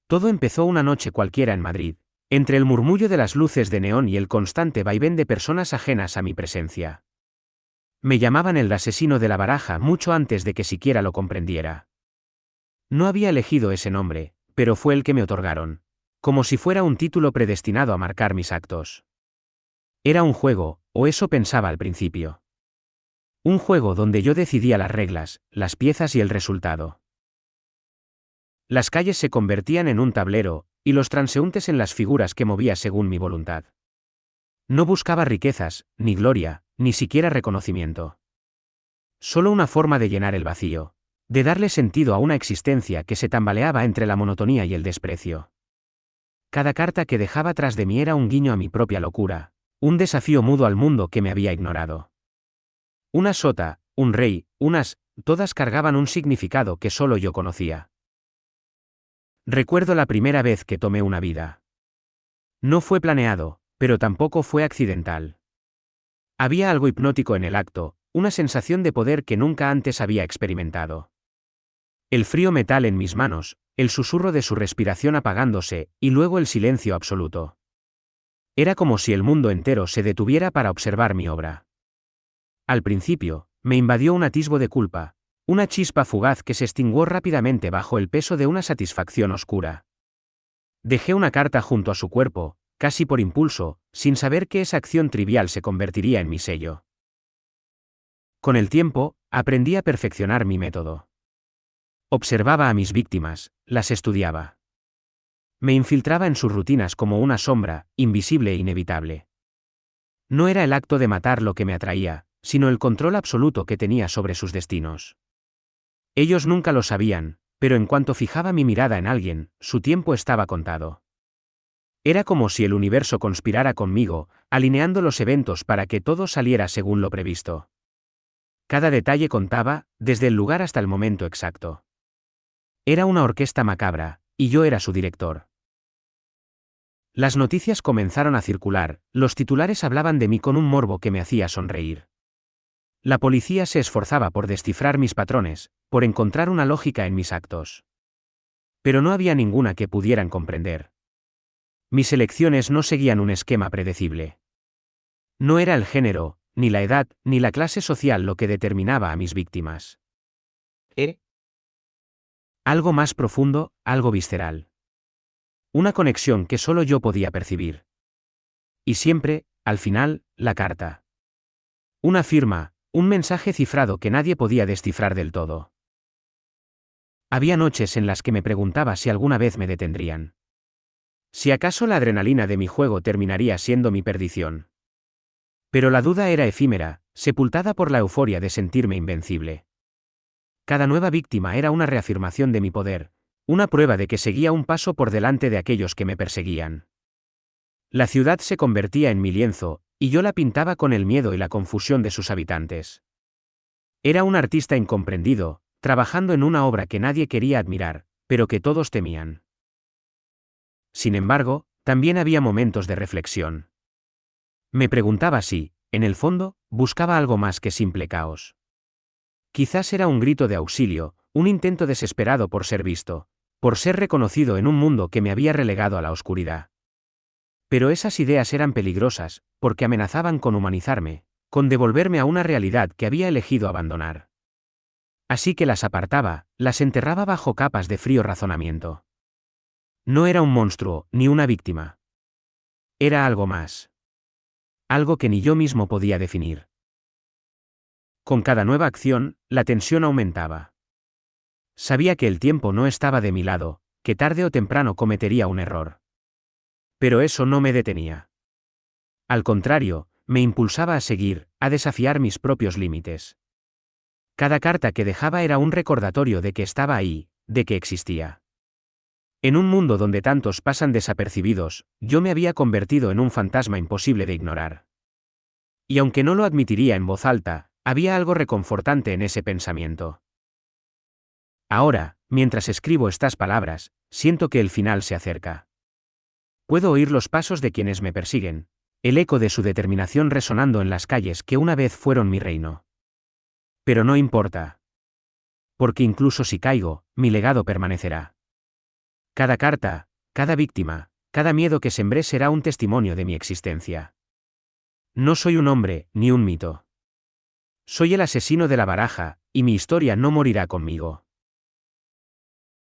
Todo empezó una noche cualquiera en Madrid, entre el murmullo de las luces de neón y el constante vaivén de personas ajenas a mi presencia. Me llamaban el asesino de la baraja mucho antes de que siquiera lo comprendiera. No había elegido ese nombre, pero fue el que me otorgaron, como si fuera un título predestinado a marcar mis actos. Era un juego, o eso pensaba al principio. Un juego donde yo decidía las reglas, las piezas y el resultado. Las calles se convertían en un tablero, y los transeúntes en las figuras que movía según mi voluntad. No buscaba riquezas, ni gloria, ni siquiera reconocimiento. Solo una forma de llenar el vacío, de darle sentido a una existencia que se tambaleaba entre la monotonía y el desprecio. Cada carta que dejaba tras de mí era un guiño a mi propia locura, un desafío mudo al mundo que me había ignorado. Una sota, un rey, todas cargaban un significado que solo yo conocía. Recuerdo la primera vez que tomé una vida. No fue planeado, pero tampoco fue accidental. Había algo hipnótico en el acto, una sensación de poder que nunca antes había experimentado. El frío metal en mis manos, el susurro de su respiración apagándose, y luego el silencio absoluto. Era como si el mundo entero se detuviera para observar mi obra. Al principio, me invadió un atisbo de culpa, una chispa fugaz que se extinguió rápidamente bajo el peso de una satisfacción oscura. Dejé una carta junto a su cuerpo, casi por impulso, sin saber que esa acción trivial se convertiría en mi sello. Con el tiempo, aprendí a perfeccionar mi método. Observaba a mis víctimas, las estudiaba. Me infiltraba en sus rutinas como una sombra, invisible e inevitable. No era el acto de matar lo que me atraía, sino el control absoluto que tenía sobre sus destinos. Ellos nunca lo sabían, pero en cuanto fijaba mi mirada en alguien, su tiempo estaba contado. Era como si el universo conspirara conmigo, alineando los eventos para que todo saliera según lo previsto. Cada detalle contaba, desde el lugar hasta el momento exacto. Era una orquesta macabra, y yo era su director. Las noticias comenzaron a circular, los titulares hablaban de mí con un morbo que me hacía sonreír. La policía se esforzaba por descifrar mis patrones, por encontrar una lógica en mis actos. Pero no había ninguna que pudieran comprender. Mis elecciones no seguían un esquema predecible. No era el género, ni la edad, ni la clase social lo que determinaba a mis víctimas. Era algo más profundo, algo visceral. Una conexión que solo yo podía percibir. Y siempre, al final, la carta. Una firma, un mensaje cifrado que nadie podía descifrar del todo. Había noches en las que me preguntaba si alguna vez me detendrían. Si acaso la adrenalina de mi juego terminaría siendo mi perdición. Pero la duda era efímera, sepultada por la euforia de sentirme invencible. Cada nueva víctima era una reafirmación de mi poder, una prueba de que seguía un paso por delante de aquellos que me perseguían. La ciudad se convertía en mi lienzo, y yo la pintaba con el miedo y la confusión de sus habitantes. Era un artista incomprendido, trabajando en una obra que nadie quería admirar, pero que todos temían. Sin embargo, también había momentos de reflexión. Me preguntaba si, en el fondo, buscaba algo más que simple caos. Quizás era un grito de auxilio, un intento desesperado por ser visto, por ser reconocido en un mundo que me había relegado a la oscuridad. Pero esas ideas eran peligrosas, porque amenazaban con humanizarme, con devolverme a una realidad que había elegido abandonar. Así que las apartaba, las enterraba bajo capas de frío razonamiento. No era un monstruo, ni una víctima. Era algo más. Algo que ni yo mismo podía definir. Con cada nueva acción, la tensión aumentaba. Sabía que el tiempo no estaba de mi lado, que tarde o temprano cometería un error. Pero eso no me detenía. Al contrario, me impulsaba a seguir, a desafiar mis propios límites. Cada carta que dejaba era un recordatorio de que estaba ahí, de que existía. En un mundo donde tantos pasan desapercibidos, yo me había convertido en un fantasma imposible de ignorar. Y aunque no lo admitiría en voz alta, había algo reconfortante en ese pensamiento. Ahora, mientras escribo estas palabras, siento que el final se acerca. Puedo oír los pasos de quienes me persiguen, el eco de su determinación resonando en las calles que una vez fueron mi reino. Pero no importa. Porque incluso si caigo, mi legado permanecerá. Cada carta, cada víctima, cada miedo que sembré será un testimonio de mi existencia. No soy un hombre, ni un mito. Soy el asesino de la baraja, y mi historia no morirá conmigo.